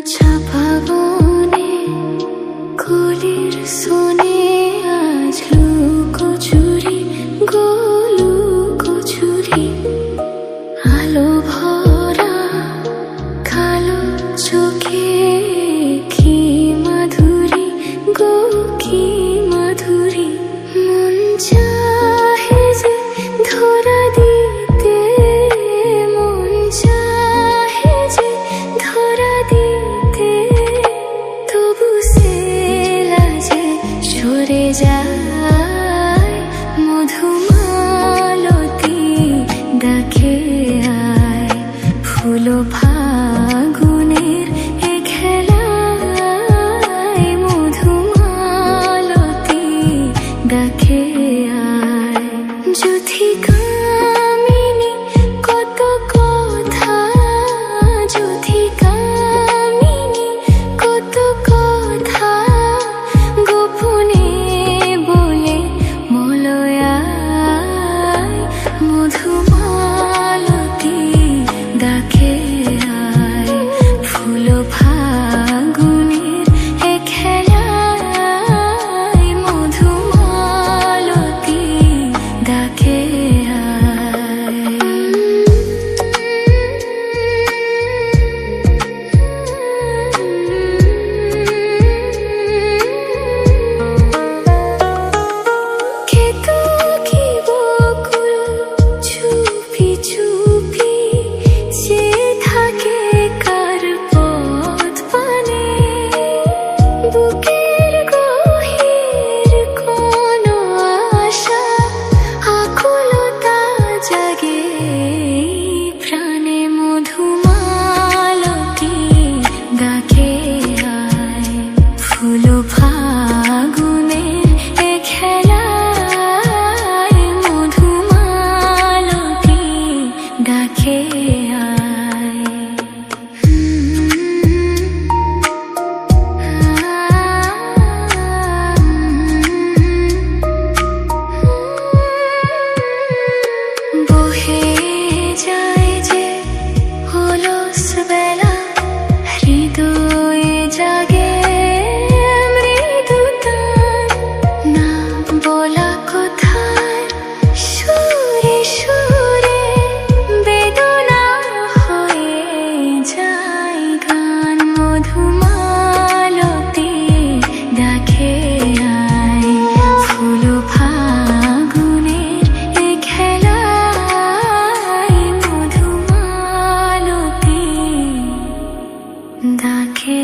ছাপা বনে কলির শোনে আজ লুকোচুরি লুকোচুরি আলো ভরা কালো চোখে কি মাধুরী গো কি মাধুরী মন চাহে যে ধরা দিতে মন চাহে যে ধরা দিতে তবু সে লাজে সরে যায় মধুমালতী ডাকে আয় ফুল ফাগুনের এ খেলায় মধুমালতী ডাকে আয় যুথিকামিনী কত কথা যুথিকামিনী কত কথা গোপনে বলে মলয়ায় মধুমালতী ডাকে আয় ফুল ফাগুনের এ খেলায় মধুমালতী ডাকে কেতকী বকুল চুপি চুপি যে থাকে কার পথ পানে বুকের গহীর কোন আশা আকুলতা জাগে প্রাণে মধুমালতী ডাকে আয় ফুল ফাগুনের এ খেলায় মধুমালতী ডাকে আয় বহে যায় যে অলস বেলা হৃদয়ে জাগে মৃদু টান না বলা কথায় সুরে সুরে বেদনা হয়ে যায় গান মধুমালতী ডাকে আয় ফুল ফাগুনের এ খেলায় মধুমালতী ডাকে